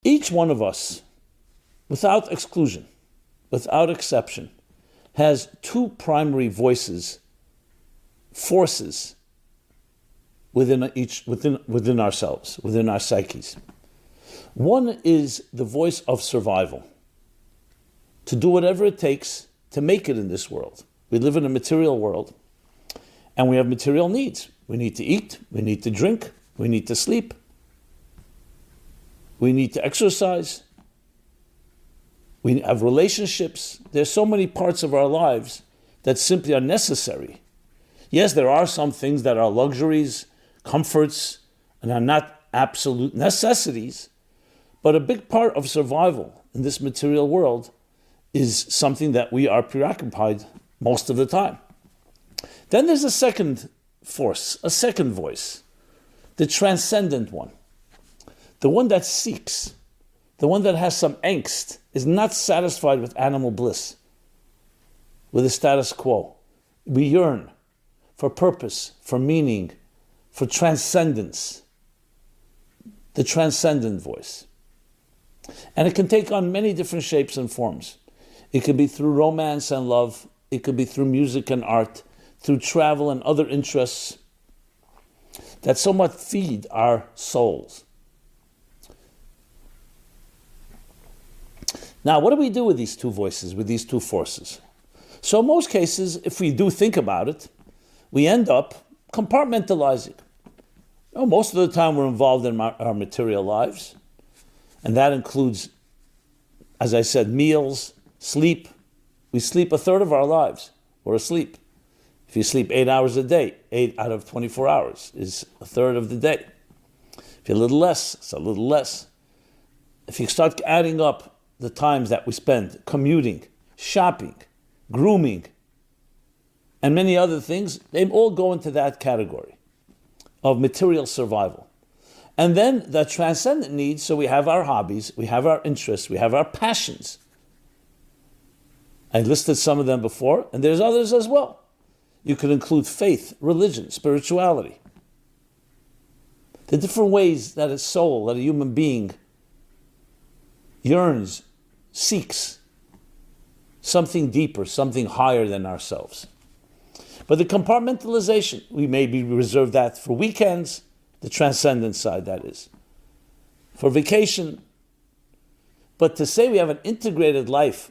Each one of us, without exclusion, without exception, has two primary voices, forces within ourselves, within our psyches. One is the voice of survival, to do whatever it takes to make it in this world. We live in a material world, and we have material needs. We need to eat, we need to drink, we need to sleep, we need to exercise, we have relationships. There's so many parts of our lives that simply are necessary. Yes, there are some things that are luxuries, comforts, and are not absolute necessities, but a big part of survival in this material world is something that we are preoccupied most of the time. Then there's a second force, a second voice, the transcendent one, the one that seeks, the one that has some angst, is not satisfied with animal bliss, with the status quo. We yearn for purpose, for meaning, for transcendence, the transcendent voice. And it can take on many different shapes and forms. It could be through romance and love, it could be through music and art, through travel and other interests that somewhat feed our souls. Now, what do we do with these two voices, with these two forces? So in most cases, if we do think about it, we end up compartmentalizing. Most of the time we're involved in our material lives, and that includes, as I said, meals, sleep. We sleep a third of our lives. We're asleep. If you sleep 8 hours a day, 8 out of 24 hours is a third of the day. If you're a little less, it's a little less. If you start adding up the times that we spend commuting, shopping, grooming, and many other things, they all go into that category of material survival. And then the transcendent needs, so we have our hobbies, we have our interests, we have our passions. I listed some of them before, and there's others as well. You could include faith, religion, spirituality. The different ways that a soul, that a human being yearns, seeks something deeper, something higher than ourselves. But the compartmentalization, we maybe reserve that for weekends, the transcendent side, that is. For vacation. But to say we have an integrated life,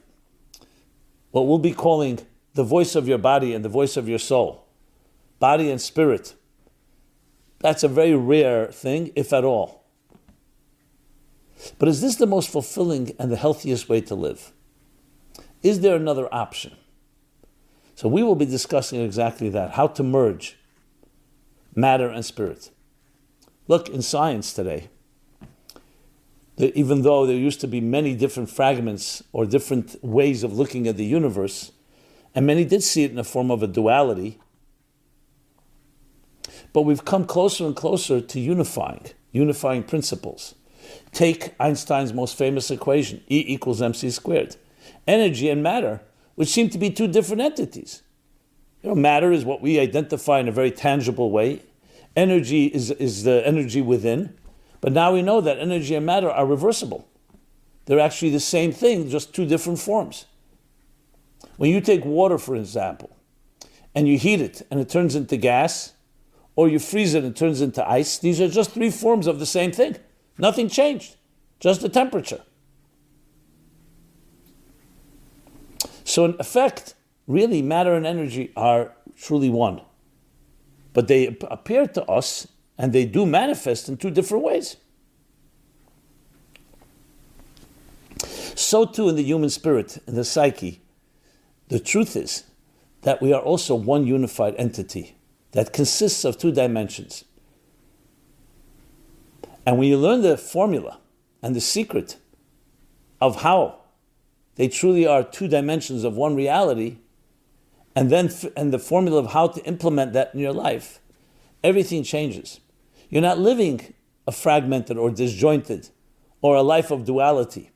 what we'll be calling the voice of your body and the voice of your soul, body and spirit, that's a very rare thing, if at all. But is this the most fulfilling and the healthiest way to live? Is there another option? So we will be discussing exactly that, how to merge matter and spirit. Look, in science today, even though there used to be many different fragments or different ways of looking at the universe, and many did see it in the form of a duality, but we've come closer and closer to unifying principles. Take Einstein's most famous equation, E equals mc squared. Energy and matter, which seem to be two different entities. Matter is what we identify in a very tangible way. Energy is the energy within. But now we know that energy and matter are reversible. They're actually the same thing, just two different forms. When you take water, for example, and you heat it and it turns into gas, or you freeze it and it turns into ice, these are just three forms of the same thing. Nothing changed, just the temperature. So in effect, really matter and energy are truly one. But they appear to us, and they do manifest in two different ways. So too in the human spirit, in the psyche, the truth is that we are also one unified entity that consists of two dimensions. And when you learn the formula and the secret of how they truly are two dimensions of one reality, and the formula of how to implement that in your life, everything changes. You're not living a fragmented or disjointed or a life of duality.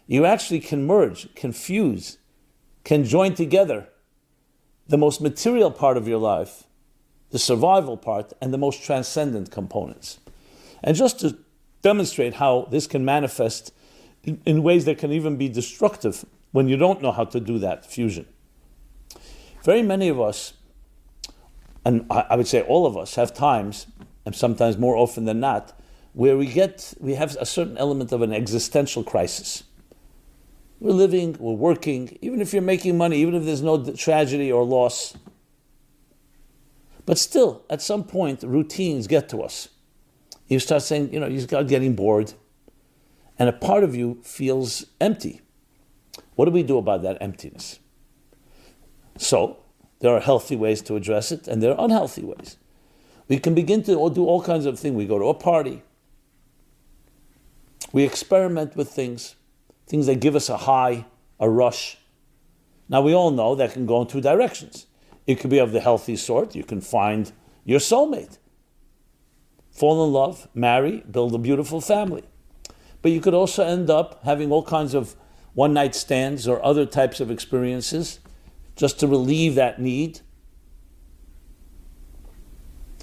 You actually can merge, can fuse, can join together the most material part of your life, the survival part, and the most transcendent components. And just to demonstrate how this can manifest in ways that can even be destructive when you don't know how to do that fusion. Very many of us, and I would say all of us, have times, and sometimes more often than not, where we have a certain element of an existential crisis. We're living, we're working, even if you're making money, even if there's no tragedy or loss. But still, at some point, routines get to us. You start saying, you start getting bored, and a part of you feels empty. What do we do about that emptiness? So, there are healthy ways to address it, and there are unhealthy ways. We can begin to do all kinds of things. We go to a party. We experiment with things that give us a high, a rush. Now, we all know that can go in two directions. It could be of the healthy sort. You can find your soulmate. Fall in love, marry, build a beautiful family. But you could also end up having all kinds of one-night stands or other types of experiences just to relieve that need,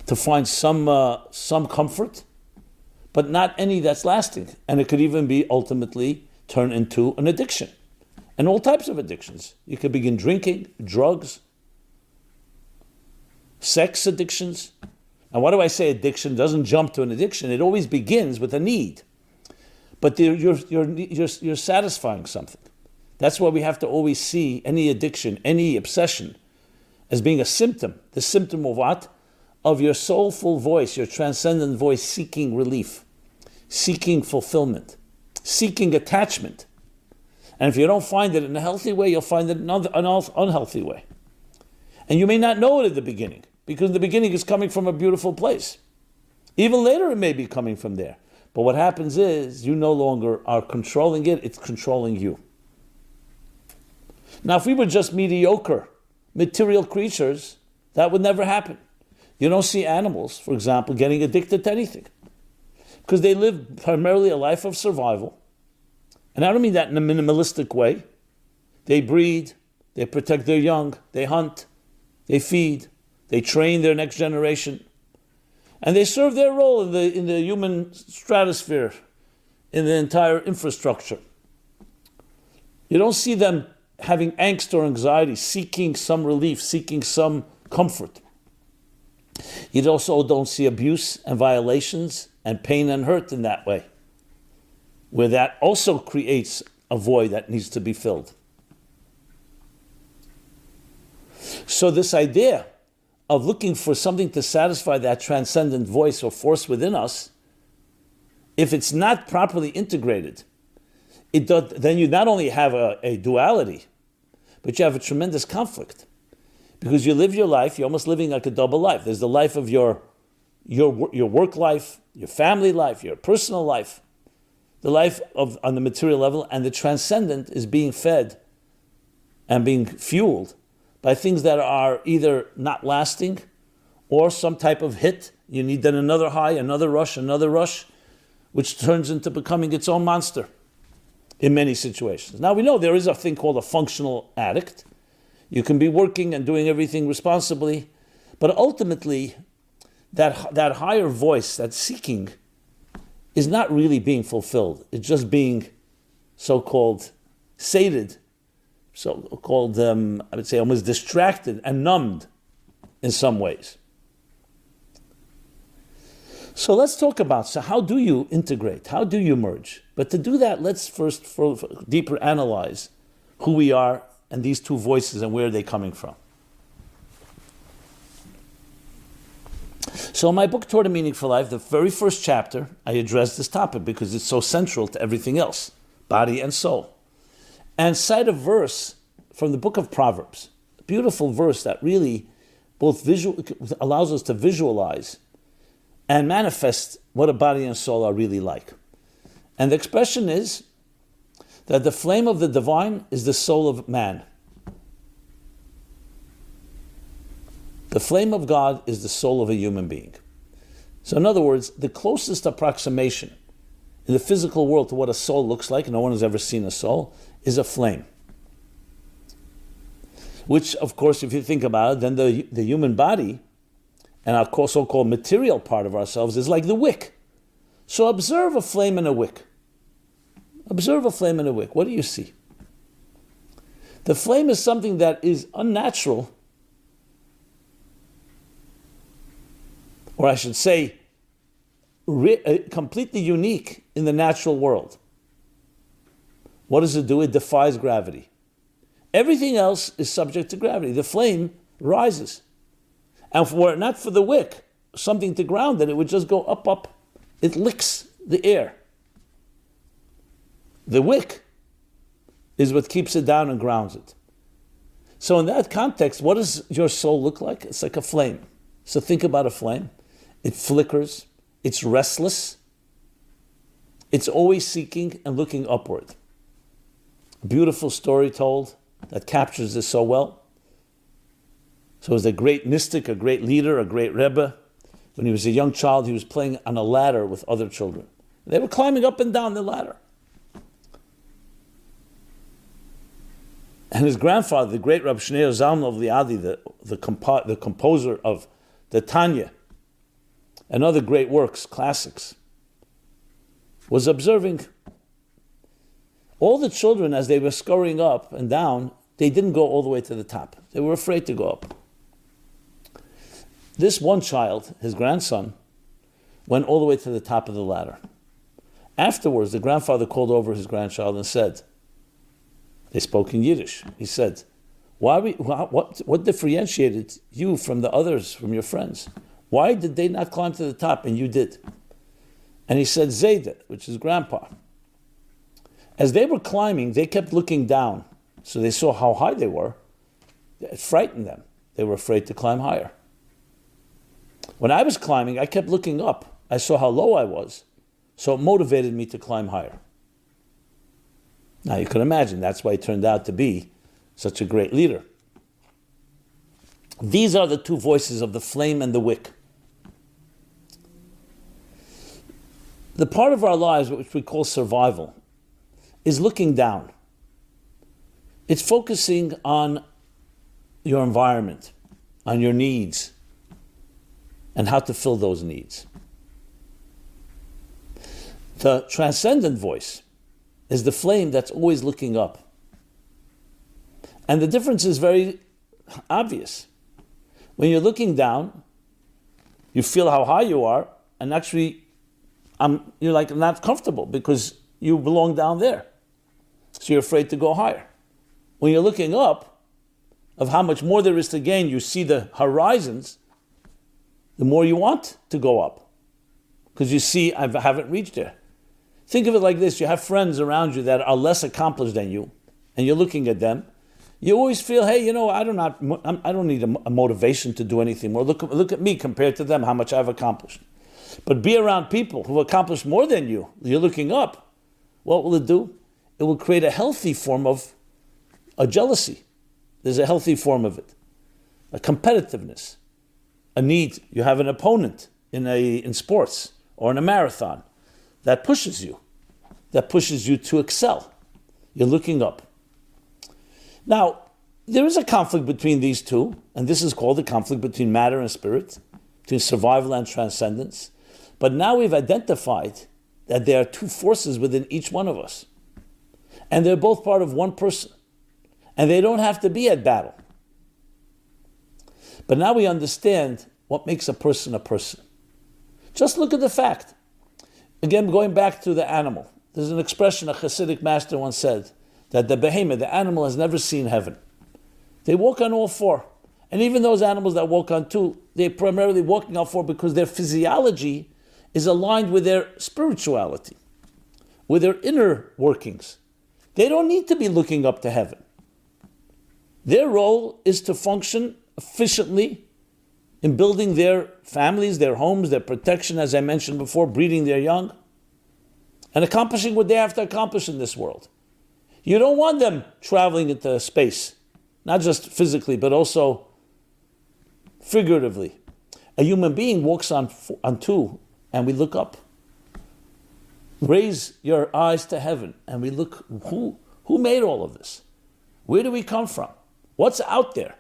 to find some comfort, but not any that's lasting. And it could even be ultimately turn into an addiction. And all types of addictions. You could begin drinking, drugs, sex addictions. And why do I say addiction? It doesn't jump to an addiction. It always begins with a need. But you're satisfying something. That's why we have to always see any addiction, any obsession, as being a symptom. The symptom of what? Of your soulful voice, your transcendent voice seeking relief, seeking fulfillment, seeking attachment. And if you don't find it in a healthy way, you'll find it in an unhealthy way. And you may not know it at the beginning, because the beginning is coming from a beautiful place. Even later it may be coming from there. But what happens is you no longer are controlling it, it's controlling you. Now, if we were just mediocre, material creatures, that would never happen. You don't see animals, for example, getting addicted to anything, because they live primarily a life of survival. And I don't mean that in a minimalistic way. They breed, they protect their young, they hunt, they feed, they train their next generation, and they serve their role in the human stratosphere, in the entire infrastructure. You don't see them having angst or anxiety, seeking some relief, seeking some comfort. You also don't see abuse and violations and pain and hurt in that way, where that also creates a void that needs to be filled. So this idea of looking for something to satisfy that transcendent voice or force within us, if it's not properly integrated, then you not only have a duality, but you have a tremendous conflict. Because you live your life, you're almost living like a double life. There's the life of your work life, your family life, your personal life, the life on the material level, and the transcendent is being fed and being fueled by things that are either not lasting or some type of hit. You need then another high, another rush, which turns into becoming its own monster in many situations. Now we know there is a thing called a functional addict. You can be working and doing everything responsibly, but ultimately that higher voice, that seeking, is not really being fulfilled. It's just being so-called sated, so-called, I would say, almost distracted and numbed in some ways. So let's talk about, so how do you integrate? How do you merge? But to do that, let's first deeper analyze who we are and these two voices and where are they coming from. So in my book, Toward a Meaningful Life, the very first chapter, I address this topic because it's so central to everything else, body and soul. And cite a verse from the book of Proverbs, a beautiful verse that really both allows us to visualize and manifest what a body and soul are really like. And the expression is that the flame of the divine is the soul of man. The flame of God is the soul of a human being. So in other words, the closest approximation in the physical world to what a soul looks like, no one has ever seen a soul, is a flame. Which, of course, if you think about it, then the human body and our so-called material part of ourselves is like the wick. So observe a flame in a wick. Observe a flame in a wick. What do you see? The flame is something that is unnatural, or I should say, completely unique in the natural world. What does it do? It defies gravity. Everything else is subject to gravity. The flame rises. And were it not for the wick, something to ground it, it would just go up, up. It licks the air. The wick is what keeps it down and grounds it. So in that context, what does your soul look like? It's like a flame. So think about a flame. It flickers. It's restless. It's always seeking and looking upward. A beautiful story told that captures this so well. So it was a great mystic, a great leader, a great Rebbe. When he was a young child, he was playing on a ladder with other children. They were climbing up and down the ladder. And his grandfather, the great Rabbi Shneir Zalman of Liadi, the composer of the Tanya and other great works, classics, was observing all the children as they were scurrying up and down. They didn't go all the way to the top. They were afraid to go up. This one child, his grandson, went all the way to the top of the ladder. Afterwards, the grandfather called over his grandchild and said, they spoke in Yiddish. He said, what differentiated you from the others, from your friends? Why did they not climb to the top and you did? And he said, Zayda, which is grandpa. As they were climbing, they kept looking down. So they saw how high they were. It frightened them. They were afraid to climb higher. When I was climbing, I kept looking up. I saw how low I was. So it motivated me to climb higher. Now you can imagine that's why he turned out to be such a great leader. These are the two voices of the flame and the wick. The part of our lives which we call survival is looking down. It's focusing on your environment, on your needs, and how to fill those needs. The transcendent voice is the flame that's always looking up. And the difference is very obvious. When you're looking down, you feel how high you are, and actually you're like not comfortable because you belong down there. So you're afraid to go higher. When you're looking up, of how much more there is to gain, you see the horizons, the more you want to go up. Because you see, I haven't reached there. Think of it like this. You have friends around you that are less accomplished than you, and you're looking at them. You always feel, hey, I don't need a motivation to do anything more. Look at me compared to them, how much I've accomplished. But be around people who accomplished more than you. You're looking up. What will it do? It will create a healthy form of a jealousy. There's a healthy form of it. A competitiveness. A need. You have an opponent in sports or in a marathon that pushes you to excel. You're looking up. Now, there is a conflict between these two, and this is called the conflict between matter and spirit, between survival and transcendence. But now we've identified that there are two forces within each one of us. And they're both part of one person. And they don't have to be at battle. But now we understand what makes a person a person. Just look at the fact. Again, going back to the animal. There's an expression a Hasidic master once said, that the behemoth, the animal, has never seen heaven. They walk on all four. And even those animals that walk on two, they're primarily walking on four because their physiology is aligned with their spirituality, with their inner workings. They don't need to be looking up to heaven. Their role is to function efficiently in building their families, their homes, their protection, as I mentioned before, breeding their young, and accomplishing what they have to accomplish in this world. You don't want them traveling into space, not just physically, but also figuratively. A human being walks on two, and we look up. Raise your eyes to heaven, and we look, who made all of this? Where do we come from? What's out there?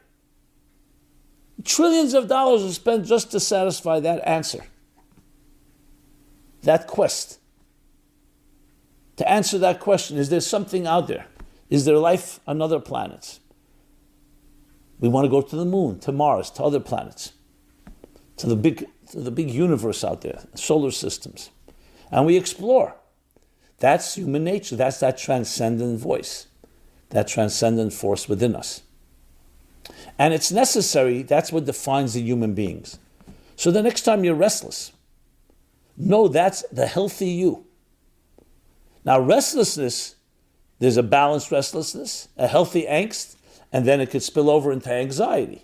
Trillions of dollars are spent just to satisfy that answer. that quest, to answer that question. Is there something out there? Is there life on other planets? We want to go to the moon, to Mars, to other planets, to the big universe out there, solar systems. And we explore. That's human nature. That's that transcendent voice, that transcendent force within us. And it's necessary. That's what defines the human beings. So the next time you're restless, know that's the healthy you. Now, restlessness, there's a balanced restlessness, a healthy angst, and then it could spill over into anxiety.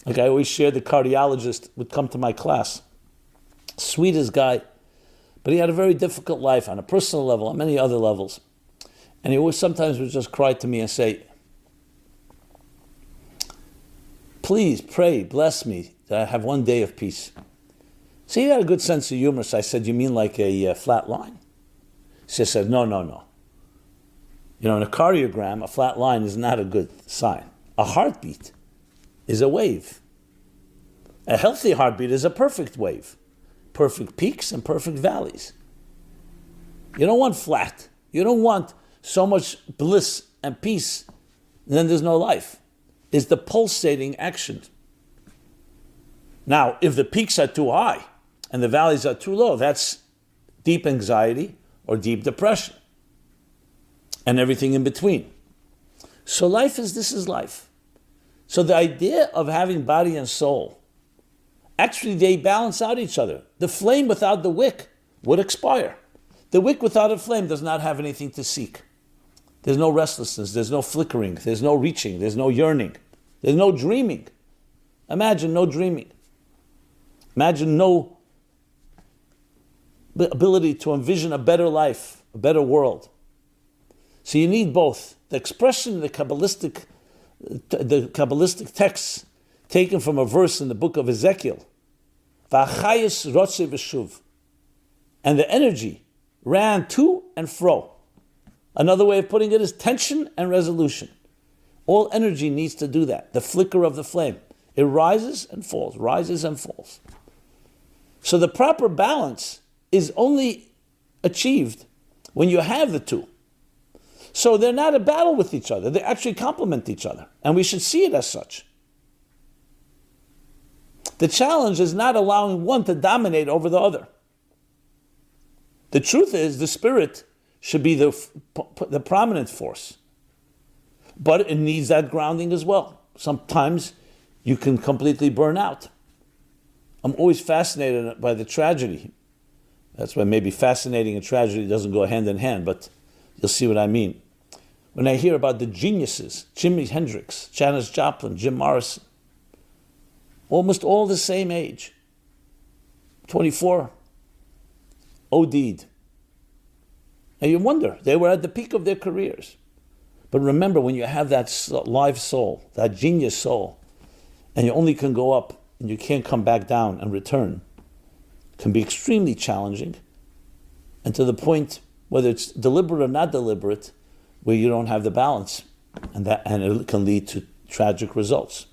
Like I always share, the cardiologist would come to my class. Sweetest guy, but he had a very difficult life on a personal level, on many other levels. And he always sometimes would just cry to me and say, please pray, bless me, that I have one day of peace. So he had a good sense of humor. So I said, you mean like a flat line? She said, no. In a cardiogram, a flat line is not a good sign. A heartbeat is a wave. A healthy heartbeat is a perfect wave. Perfect peaks and perfect valleys. You don't want flat. You don't want so much bliss and peace, and then there's no life. It's the pulsating action. Now, if the peaks are too high and the valleys are too low, that's deep anxiety or deep depression and everything in between. So this is life. So the idea of having body and soul, actually they balance out each other. The flame without the wick would expire. The wick without a flame does not have anything to seek. There's no restlessness, there's no flickering, there's no reaching, there's no yearning, there's no dreaming. Imagine no dreaming. Imagine no ability to envision a better life, a better world. So you need both. The expression in the Kabbalistic texts taken from a verse in the book of Ezekiel, V'achayis rotze v'shuv, and the energy ran to and fro. Another way of putting it is tension and resolution. All energy needs to do that. The flicker of the flame. It rises and falls, rises and falls. So the proper balance is only achieved when you have the two. So they're not a battle with each other. They actually complement each other. And we should see it as such. The challenge is not allowing one to dominate over the other. The truth is the spirit should be the prominent force. But it needs that grounding as well. Sometimes you can completely burn out. I'm always fascinated by the tragedy. That's why maybe fascinating and tragedy doesn't go hand in hand, but you'll see what I mean. When I hear about the geniuses, Jimi Hendrix, Janis Joplin, Jim Morrison, almost all the same age, 24, OD'd. Now you wonder, they were at the peak of their careers. But remember, when you have that live soul, that genius soul, and you only can go up and you can't come back down and return, it can be extremely challenging, and to the point, whether it's deliberate or not deliberate, where you don't have the balance, and it can lead to tragic results.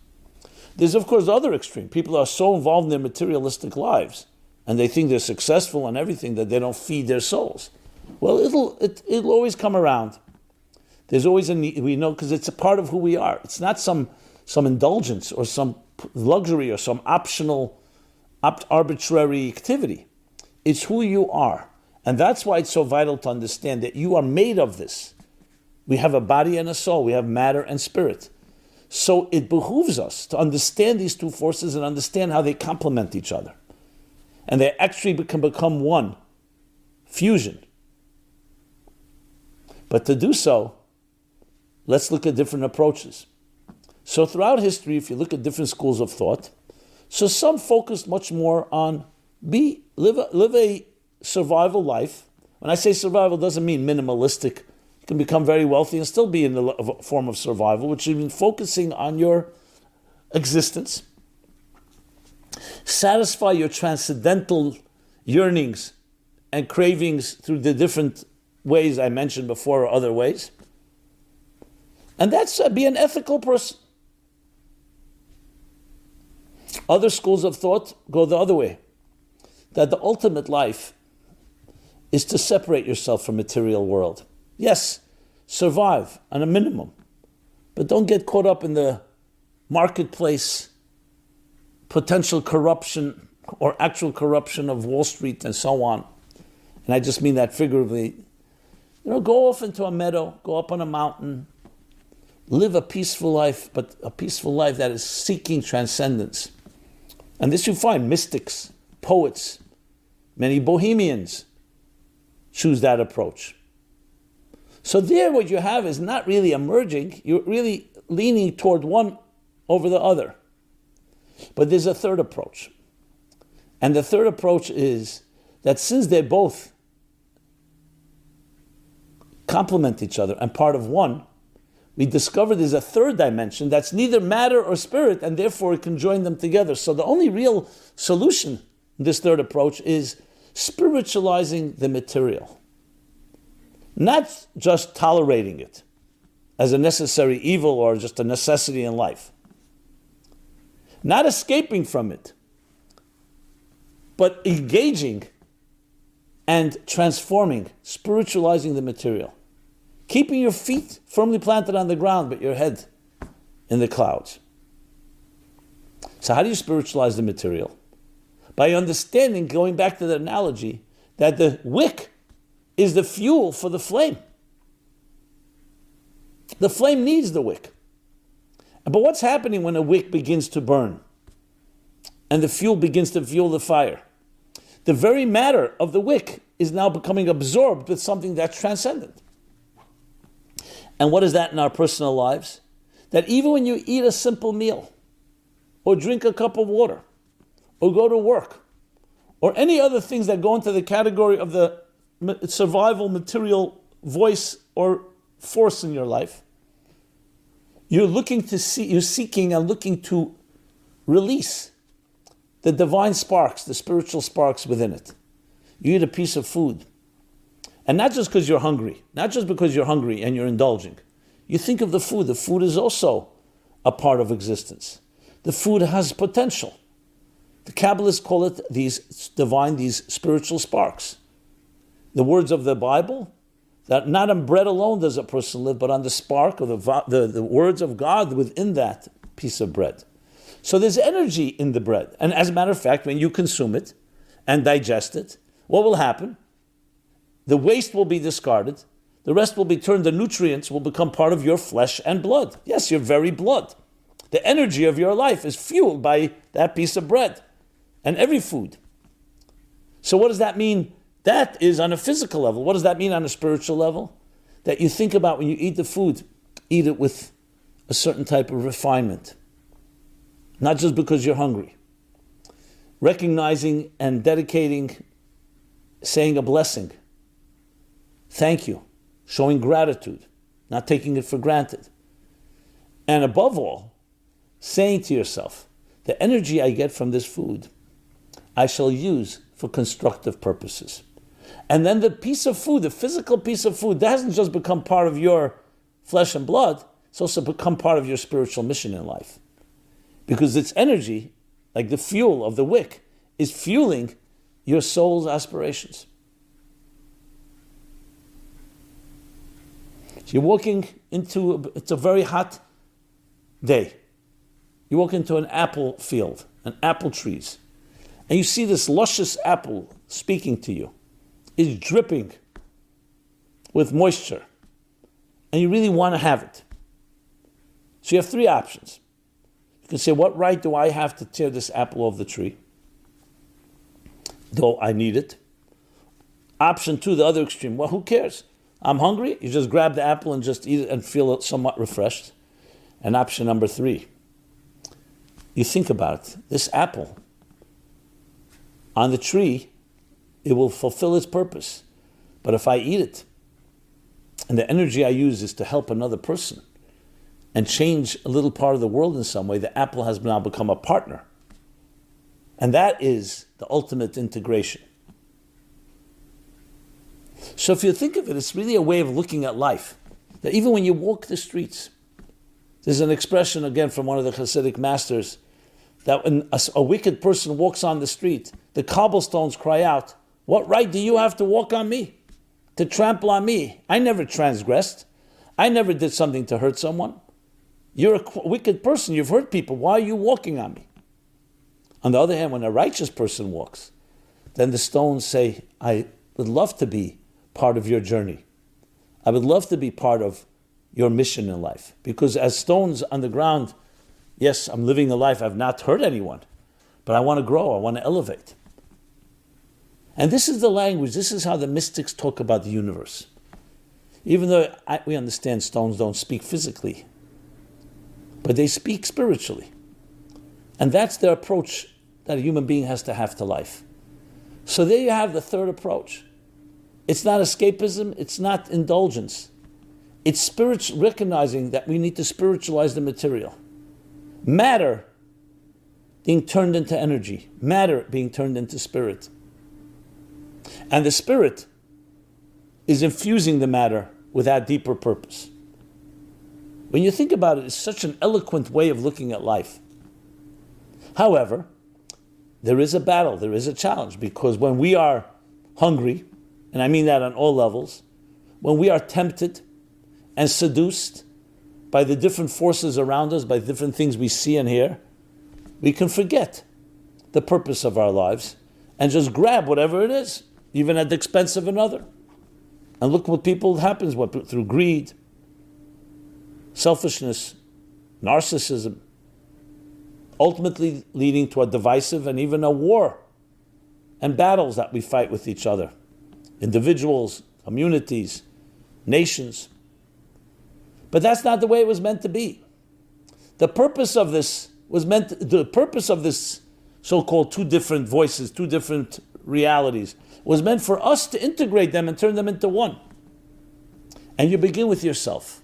There's, of course, the other extreme. People are so involved in their materialistic lives, and they think they're successful and everything, that they don't feed their souls. Well, it'll always come around. There's always a need, we know, because it's a part of who we are. It's not some indulgence or some luxury or some optional, arbitrary activity. It's who you are. And that's why it's so vital to understand that you are made of this. We have a body and a soul. We have matter and spirit. So it behooves us to understand these two forces and understand how they complement each other. And they actually can become one. Fusion. But to do so, let's look at different approaches. So throughout history, if you look at different schools of thought, so some focused much more on live a survival life. When I say survival, it doesn't mean minimalistic. You can become very wealthy and still be in the form of survival, which means focusing on your existence. Satisfy your transcendental yearnings and cravings through the different ways I mentioned before or other ways. And that's be an ethical person. Other schools of thought go the other way. that the ultimate life is to separate yourself from material world. Yes, survive on a minimum, but don't get caught up in the marketplace, potential corruption or actual corruption of Wall Street and so on. And I just mean that figuratively. Go off into a meadow, go up on a mountain, live a peaceful life, but a peaceful life that is seeking transcendence. And this you find mystics, poets, many bohemians choose that approach. So there what you have is not really emerging, you're really leaning toward one over the other. But there's a third approach. And the third approach is that since they both complement each other and part of one, we discover there's a third dimension that's neither matter or spirit, and therefore it can join them together. So the only real solution in this third approach is spiritualizing the material. Not just tolerating it as a necessary evil or just a necessity in life. Not escaping from it, but engaging and transforming, spiritualizing the material. Keeping your feet firmly planted on the ground, but your head in the clouds. So how do you spiritualize the material? By understanding, going back to the analogy, that the wick is the fuel for the flame. The flame needs the wick. But what's happening when a wick begins to burn and the fuel begins to fuel the fire? The very matter of the wick is now becoming absorbed with something that's transcendent. And what is that in our personal lives? That even when you eat a simple meal, or drink a cup of water, or go to work, or any other things that go into the category of the survival material voice or force in your life, you're seeking and looking to release the divine sparks, the spiritual sparks within it. You eat a piece of food, and not just because you're hungry, not just because you're hungry and you're indulging. You think of the food. The food is also a part of existence. The food has potential. The Kabbalists call it these spiritual sparks. The words of the Bible, that not on bread alone does a person live, but on the spark of the words of God within that piece of bread. So there's energy in the bread. And as a matter of fact, when you consume it and digest it, what will happen? The waste will be discarded. The rest will be turned, the nutrients will become part of your flesh and blood. Yes, your very blood. The energy of your life is fueled by that piece of bread and every food. So what does that mean? That is on a physical level. What does that mean on a spiritual level? That you think about when you eat the food, eat it with a certain type of refinement. Not just because you're hungry. Recognizing and dedicating, saying a blessing. Thank you. Showing gratitude. Not taking it for granted. And above all, saying to yourself, the energy I get from this food, I shall use for constructive purposes. And then the piece of food, the physical piece of food, that hasn't just become part of your flesh and blood, it's also become part of your spiritual mission in life. Because its energy, like the fuel of the wick, is fueling your soul's aspirations. So you're walking it's a very hot day. You walk into an apple field, an apple trees, and you see this luscious apple speaking to you. It's dripping with moisture, and you really want to have it. So you have three options. You can say, what right do I have to tear this apple off the tree? Though I need it. Option two, the other extreme. Well, who cares? I'm hungry. You just grab the apple and just eat it and feel somewhat refreshed. And option number three, you think about it. This apple on the tree, it will fulfill its purpose. But if I eat it, and the energy I use is to help another person and change a little part of the world in some way, the apple has now become a partner. And that is the ultimate integration. So if you think of it, it's really a way of looking at life. That even when you walk the streets, there's an expression again from one of the Hasidic masters that when a wicked person walks on the street, the cobblestones cry out, "What right do you have to walk on me? To trample on me? I never transgressed. I never did something to hurt someone. You're a wicked person. You've hurt people. Why are you walking on me?" On the other hand, when a righteous person walks, then the stones say, "I would love to be part of your journey. I would love to be part of your mission in life." Because as stones on the ground, yes, I'm living a life, I've not hurt anyone, but I want to grow, I want to elevate. And this is the language, this is how the mystics talk about the universe. Even though we understand stones don't speak physically, but they speak spiritually. And that's their approach that a human being has to have to life. So there you have the third approach. It's not escapism, it's not indulgence. It's recognizing that we need to spiritualize the material. Matter being turned into energy, matter being turned into spirit. And the spirit is infusing the matter with that deeper purpose. When you think about it, it's such an eloquent way of looking at life. However, there is a battle, there is a challenge, because when we are hungry, and I mean that on all levels, when we are tempted and seduced by the different forces around us, by different things we see and hear, we can forget the purpose of our lives and just grab whatever it is, even at the expense of another. And look what happens through greed, selfishness, narcissism, ultimately leading to a divisive and even a war and battles that we fight with each other. Individuals, communities, nations. But that's not the way it was meant to be. The purpose of this so-called two different voices, two different realities, was meant for us to integrate them and turn them into one. And you begin with yourself.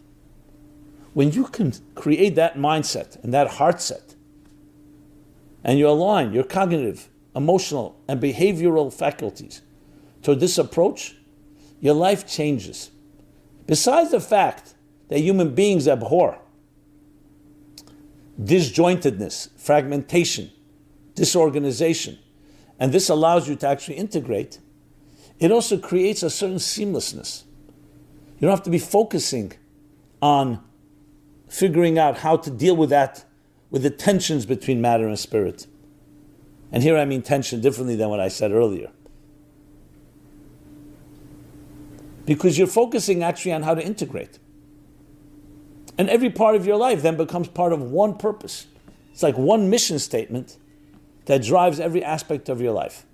When you can create that mindset and that heart set, and you align your cognitive, emotional, and behavioral faculties toward this approach, your life changes. Besides the fact that human beings abhor disjointedness, fragmentation, disorganization, and this allows you to actually integrate, it also creates a certain seamlessness. You don't have to be focusing on figuring out how to deal with that, with the tensions between matter and spirit. And here I mean tension differently than what I said earlier. Because you're focusing actually on how to integrate. And every part of your life then becomes part of one purpose. It's like one mission statement that drives every aspect of your life.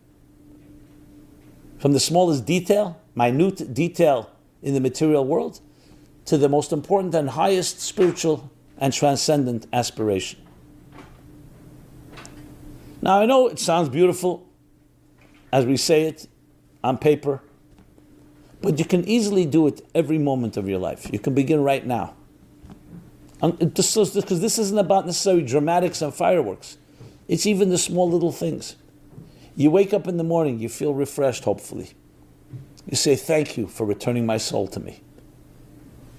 From the smallest detail, minute detail in the material world, to the most important and highest spiritual and transcendent aspiration. Now I know it sounds beautiful as we say it on paper, but you can easily do it every moment of your life. You can begin right now. Because this isn't about necessarily dramatics and fireworks. It's even the small little things. You wake up in the morning, you feel refreshed, hopefully. You say, "Thank you for returning my soul to me."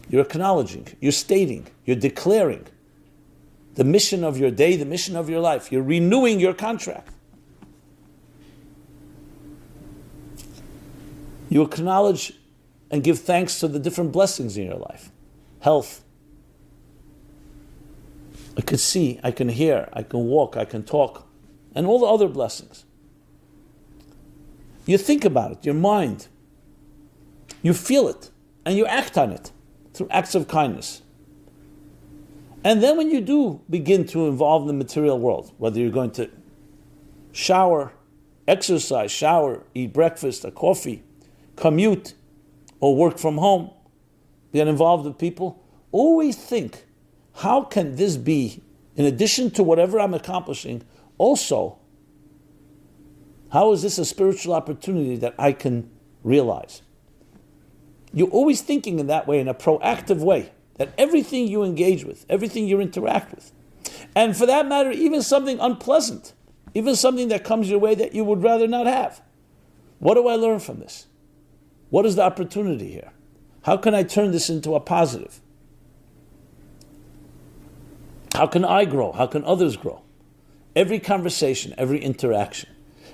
You're acknowledging, you're stating, you're declaring the mission of your day, the mission of your life. You're renewing your contract. You acknowledge and give thanks to the different blessings in your life. Health. I can see, I can hear, I can walk, I can talk, and all the other blessings. You think about it, your mind. You feel it, and you act on it through acts of kindness. And then when you do begin to involve the material world, whether you're going to shower, exercise, shower, eat breakfast, a coffee, commute, or work from home, get involved with people, always think, how can this be, in addition to whatever I'm accomplishing, also, how is this a spiritual opportunity that I can realize? You're always thinking in that way, in a proactive way, that everything you engage with, everything you interact with, and for that matter, even something unpleasant, even something that comes your way that you would rather not have. What do I learn from this? What is the opportunity here? How can I turn this into a positive? How can I grow? How can others grow? every conversation, every interaction.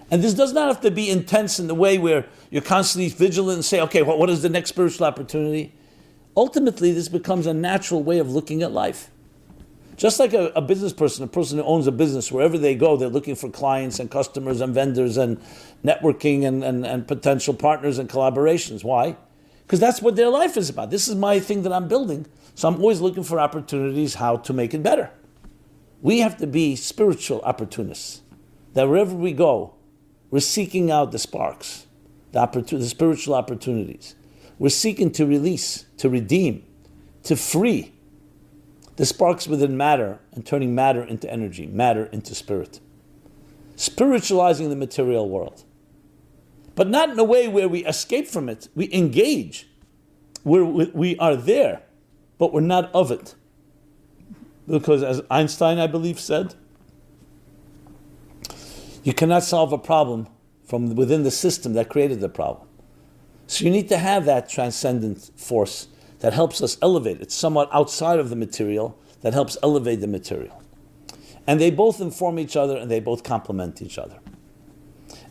And this does not have to be intense in the way where you're constantly vigilant and say, okay, what is the next spiritual opportunity? Ultimately, this becomes a natural way of looking at life. Just like a business person, a person who owns a business, wherever they go, they're looking for clients and customers and vendors and networking and potential partners and collaborations. Why? Because that's what their life is about. This is my thing that I'm building. So I'm always looking for opportunities how to make it better. We have to be spiritual opportunists. That wherever we go, we're seeking out the sparks, the spiritual opportunities. We're seeking to release, to redeem, to free the sparks within matter and turning matter into energy, matter into spirit. Spiritualizing the material world. But not in a way where we escape from it. We engage. We are there, but we're not of it. Because as Einstein, I believe, said, you cannot solve a problem from within the system that created the problem. So you need to have that transcendent force that helps us elevate. It's somewhat outside of the material that helps elevate the material. And they both inform each other and they both complement each other.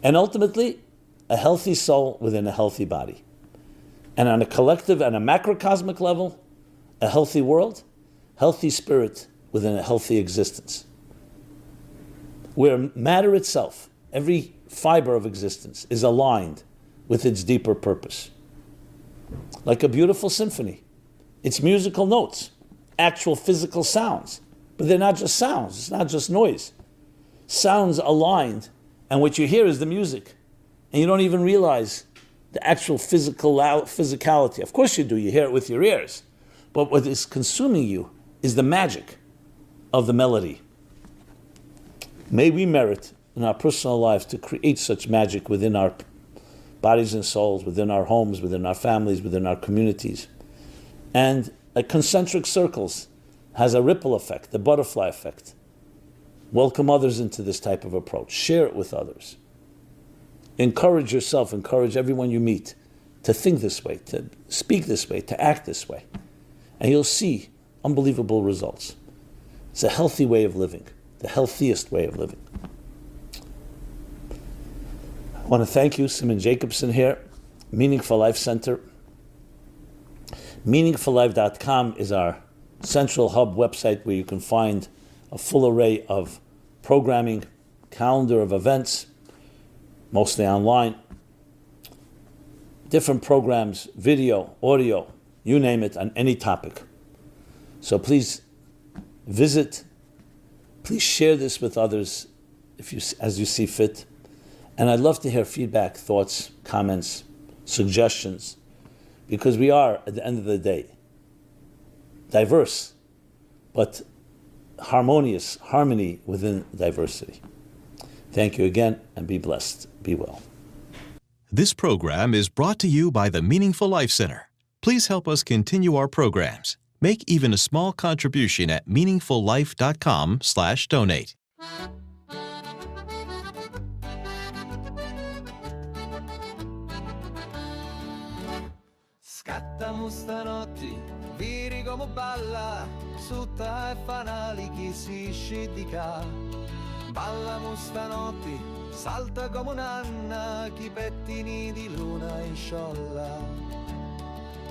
And ultimately, a healthy soul within a healthy body. And on a collective and a macrocosmic level, a healthy world, healthy spirit within a healthy existence. Where matter itself, every fiber of existence, is aligned with its deeper purpose. Like a beautiful symphony. It's musical notes, actual physical sounds. But they're not just sounds, it's not just noise. Sounds aligned, and what you hear is the music. And you don't even realize the actual physicality. Of course you do, you hear it with your ears. But what is consuming you is the magic of the melody. May we merit in our personal lives to create such magic within our bodies and souls, within our homes, within our families, within our communities. And a concentric circles has a ripple effect, the butterfly effect. Welcome others into this type of approach. Share it with others. Encourage yourself, encourage everyone you meet to think this way, to speak this way, to act this way. And you'll see unbelievable results. It's a healthy way of living, the healthiest way of living. I want to thank you, Simon Jacobson here, Meaningful Life Center. MeaningfulLife.com is our central hub website where you can find a full array of programming, calendar of events, mostly online, different programs, video, audio, you name it, on any topic. So please visit, please share this with others as you see fit. And I'd love to hear feedback, thoughts, comments, suggestions, because we are, at the end of the day, diverse, but harmonious, harmony within diversity. Thank you again, and be blessed. Be well. This program is brought to you by the Meaningful Life Center. Please help us continue our programs. Make even a small contribution at meaningfullife.com/donate. Scattamo stanotti, viri come balla, sutta e fanali chi si scidica. Ballamo stanotti, salta come un'anna, chi pettini di luna in sciolla.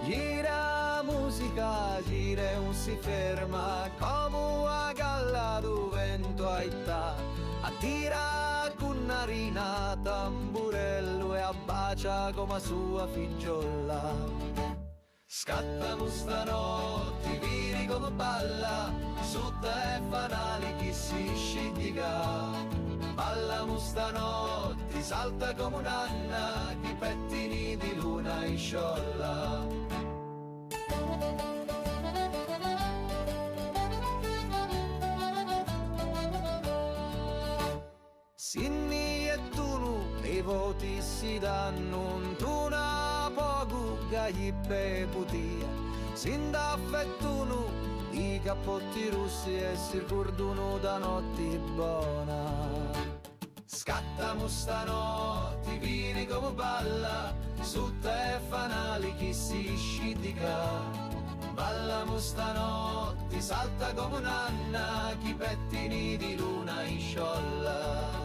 Gira musica, gira e non si ferma, come una galla do vento aita. Attira con narina, tamburello e abbacia come sua figliola. Scattamo stanotti, viri come balla, sutta e fanali chi si scidica. Ballamo stanotti, salta come un'anna, chi pettini di luna in sciolla. Sinni e tunu, i voti si danno, tu na poco gli peputia. Sinda fettunu, i cappotti russi e si ricordano da notti buona. Scattamo stanotti, vini come balla, sutta e fanali chi si scidica. Ballamo stanotti, salta come un'anna, chi pettini di luna in sciolla.